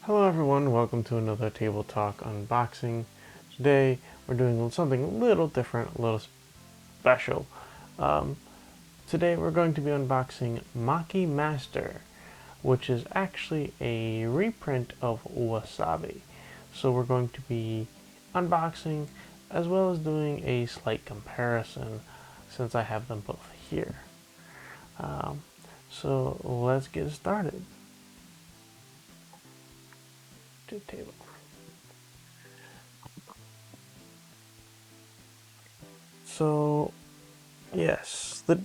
Hello everyone, welcome to another Table Talk unboxing. Today we're doing something a little different, a little special. Um, Today we're going to be unboxing Maki Master, which is actually a reprint of Wasabi. So we're going to be unboxing as well as doing a slight comparison since I have them both here. Um, so let's get started. To table. So yes, the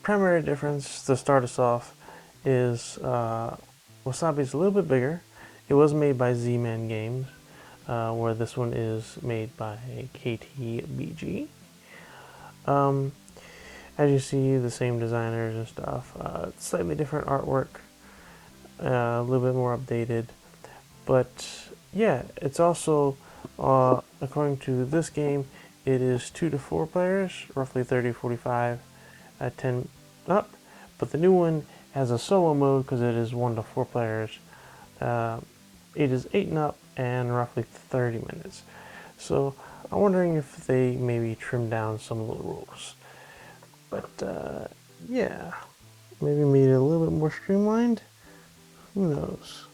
primary difference to start us off is Wasabi's a little bit bigger. It was made by Z-Man Games, where this one is made by KTBG. Um, as you see, the same designers and stuff. Slightly different artwork, a little bit more updated. But yeah, it's also, according to this game, it is 2 to 4 players, roughly 30-45 at 10 up. But the new one has a solo mode because it is 1 to 4 players. It is 8 and up and roughly 30 minutes. So I'm wondering if they maybe trim down some of the rules. But yeah, maybe made it a little bit more streamlined. Who knows?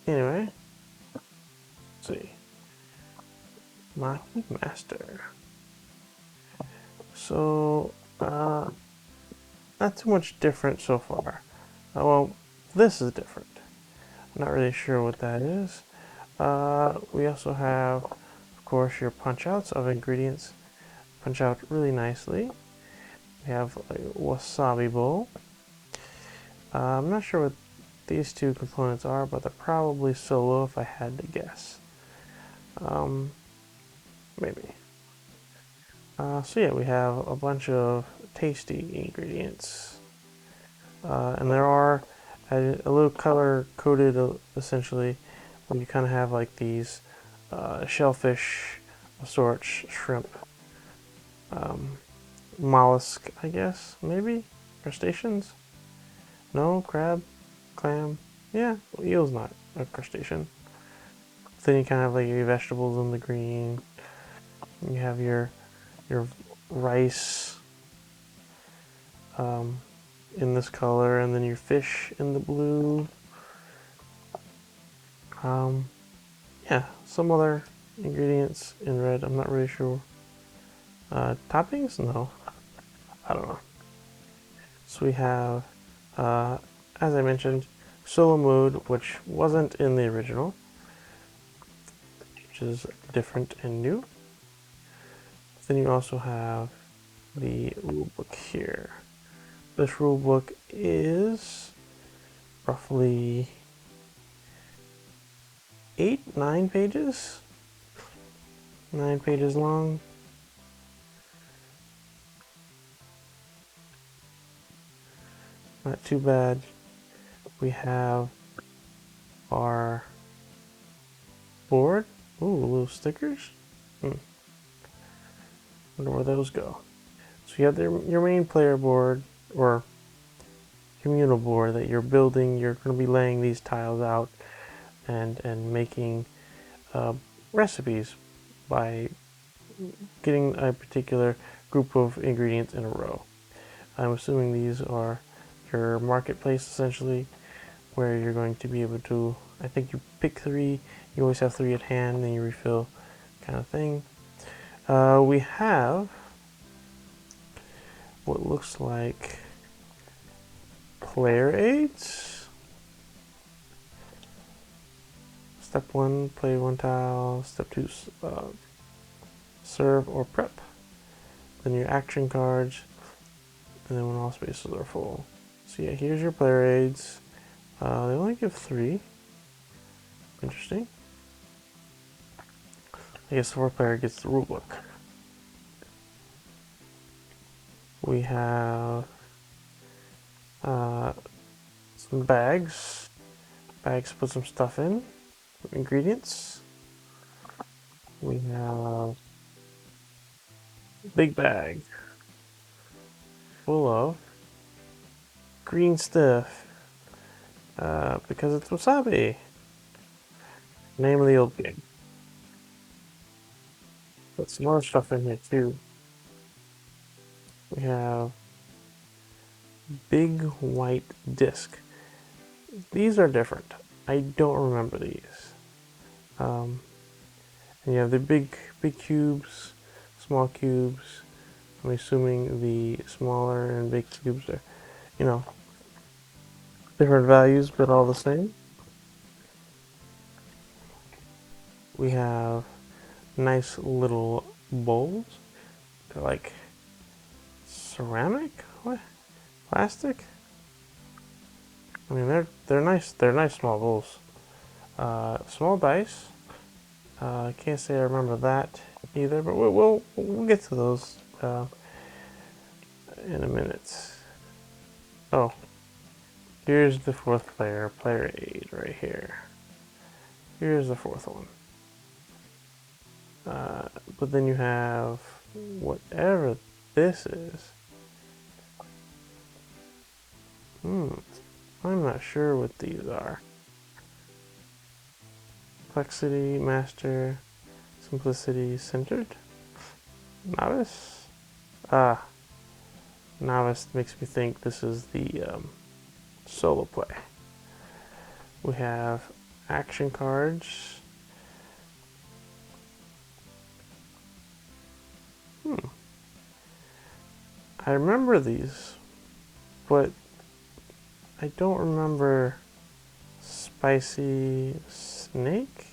Anyway, let's see. Maki Master. So, not too much different so far. Well, this is different. I'm not really sure what that is. We also have, of course, your punch outs of ingredients. Punch out really nicely. We have a wasabi bowl. I'm not sure what these two components are, but they're probably solo if I had to guess. Maybe. So yeah, we have a bunch of tasty ingredients. And there are a little color coded essentially when you kind of have like these shellfish of sorts, shrimp, mollusk, I guess, maybe? Crustaceans? No, crab, clam. Yeah, well, eel's not a crustacean. Then you kind of have like your vegetables in the green. You have your rice um, in this color, and then your fish in the blue. Um, yeah, some other ingredients in red. I'm not really sure. Toppings? No, I don't know. So we have, uh, as I mentioned, solo mode, which wasn't in the original, which is different and new. Then you also have the rulebook here. This rulebook is roughly 9 pages. 9 pages long. Not too bad. We have our board. Ooh, little stickers. Wonder where those go. So you have your main player board or communal board that you're building. You're going to be laying these tiles out and making recipes by getting a particular group of ingredients in a row. I'm assuming these are your marketplace essentially, where you're going to be able to, I think you pick 3, you always have 3 at hand, then you refill kind of thing. We have what looks like player aids. Step 1, play 1 tile. Step 2, serve or prep. Then your action cards, and then when all spaces are full. So yeah, here's your player aids. They only give 3. Interesting. I guess the 4th player gets the rulebook. We have some bags bags to put some stuff in, ingredients. We have a big bag full of green stuff because it's wasabi. Name of the old game. Put some more stuff in here too. We have big white disc. These are different. I don't remember these. And you have the big cubes, small cubes. I'm assuming the smaller and big cubes are, you know, different values, but all the same. We have nice little bowls. They're like ceramic? What? Plastic? I mean, they're nice. They're nice small bowls. Small dice. I can't say I remember that either, but we'll get to those in a minute. Oh, here's the fourth player, player 8 right here. Here's the fourth one. But then you have whatever this is. I'm not sure what these are. Complexity, master, simplicity, centered. Novice? Ah, novice makes me think this is the solo play. We have action cards. I remember these, but I don't remember spicy snake,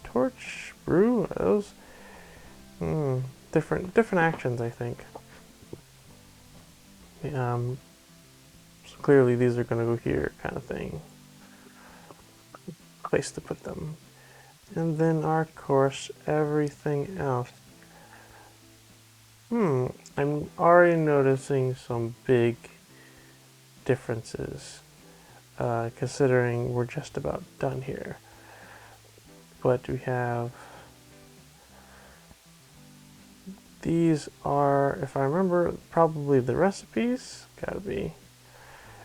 torch, brew. Those different actions, I think. So clearly these are gonna go here, kind of thing. Place to put them, and then of course everything else. I'm already noticing some big differences, considering we're just about done here. But we have these are, if I remember, probably the recipes. Gotta be.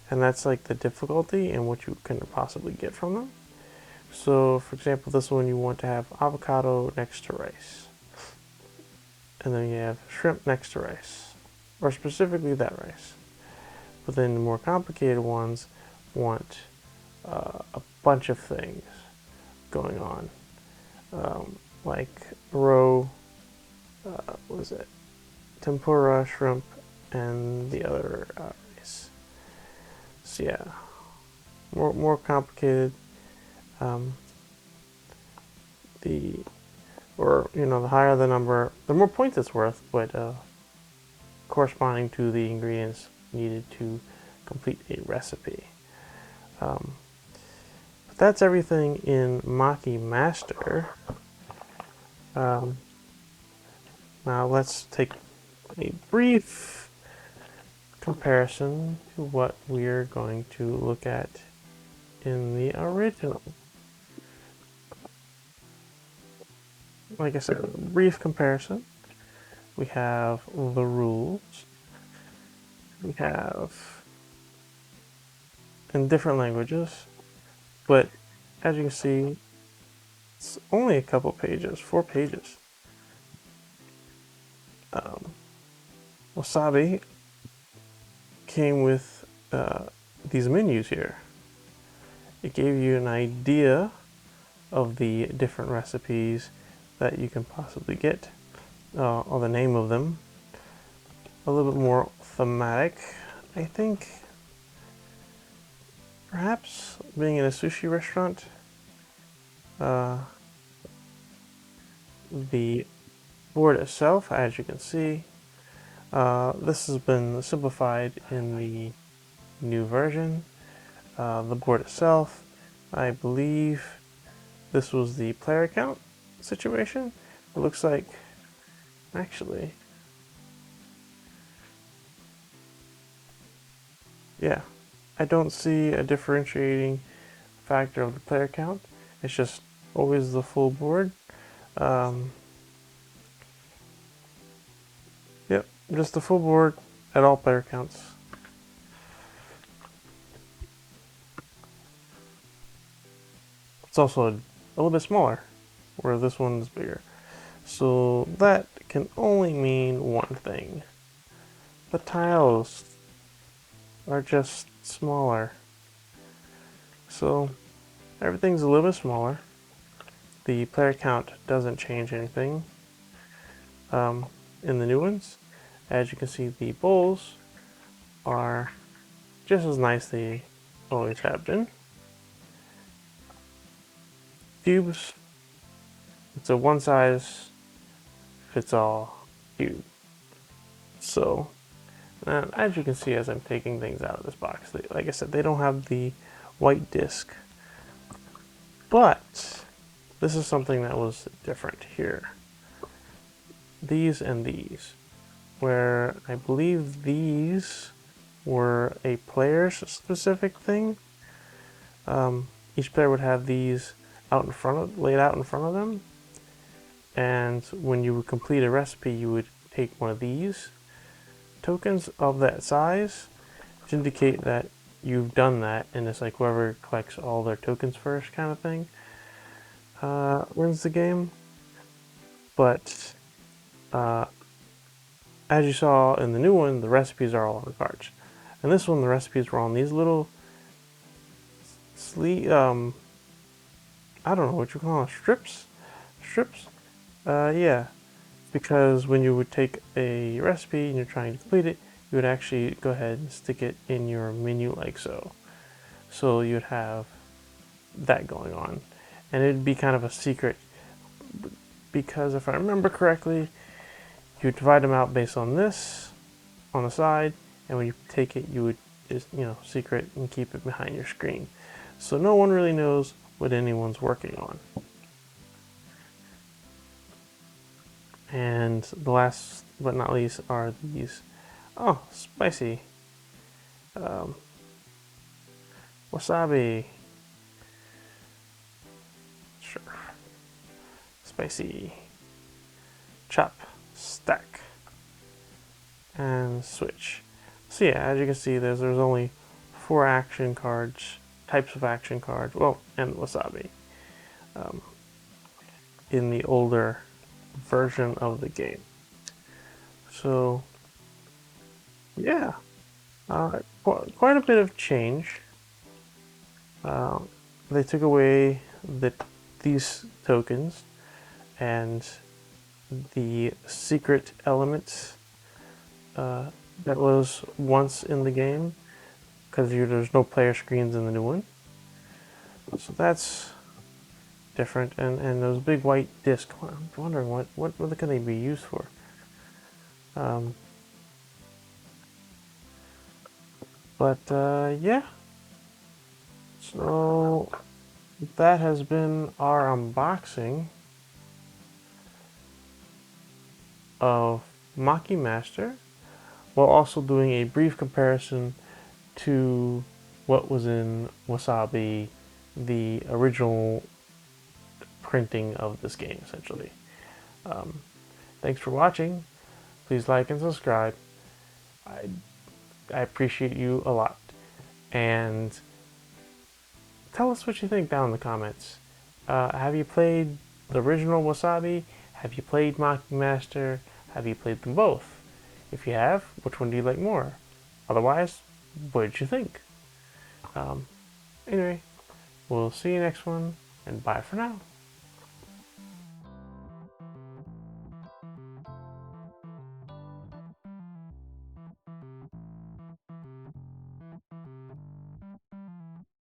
And that's like the difficulty and what you can possibly get from them. So, for example, this one you want to have avocado next to rice. And then you have shrimp next to rice. Or specifically that rice. But then the more complicated ones want a bunch of things going on. Like roe, what is it? Tempura, shrimp, and the other rice. So yeah, more complicated. The the higher the number, the more points it's worth, but corresponding to the ingredients needed to complete a recipe. But that's everything in Maki Master. Now let's take a brief comparison to what we're going to look at in the original. Like I said, a brief comparison. We have the rules. We have in different languages, but as you can see, it's only a couple pages, 4 pages. Wasabi came with these menus here. It gave you an idea of the different recipes that you can possibly get, or the name of them. A little bit more thematic, I think. Perhaps being in a sushi restaurant, the board itself, as you can see, this has been simplified in the new version. The board itself, I believe this was the player account situation. It looks like, actually, yeah, I don't see a differentiating factor of the player count. It's just always the full board. Um, yep, just the full board at all player counts. It's also a little bit smaller, where this one is bigger. So that can only mean one thing. The tiles are just smaller. So everything's a little bit smaller. The player count doesn't change anything in the new ones. As you can see, the bowls are just as nice as they always have been. Cubes, it's a one size fits all cube. So, and as you can see as I'm taking things out of this box, like I said, they don't have the white disc. But this is something that was different here. These and these, where I believe these were a player's specific thing. Each player would have these laid out in front of them, and when you would complete a recipe, you would take one of these tokens of that size to indicate that you've done that, and it's like whoever collects all their tokens first kind of thing wins the game. But as you saw in the new one, the recipes are all on the cards. And this one, the recipes were on these little I don't know what you call them, strips. Yeah, because when you would take a recipe and you're trying to complete it, you would actually go ahead and stick it in your menu like so. So you'd have that going on, and it'd be kind of a secret, because if I remember correctly, you divide them out based on this on the side, and when you take it, you would just secret and keep it behind your screen, so no one really knows what anyone's working on. And the last but not least are these. Oh, spicy. Wasabi. Sure. Spicy. Chop. Stack. And switch. So yeah, as you can see, there's only 4 action cards, types of action cards, well, and wasabi, in the older version of the game. So yeah, quite a bit of change. They took away these tokens and the secret element that was once in the game, because there's no player screens in the new one. So that's different, and those big white discs. I'm wondering what can they be used for. But yeah, so that has been our unboxing of Maki Master, while also doing a brief comparison to what was in Wasabi, the original printing of this game, essentially. Thanks for watching. Please like and subscribe. I appreciate you a lot. And tell us what you think down in the comments. Have you played the original Wasabi? Have you played Maki Master? Have you played them both? If you have, which one do you like more? Otherwise, what did you think? Anyway, we'll see you next one, and bye for now.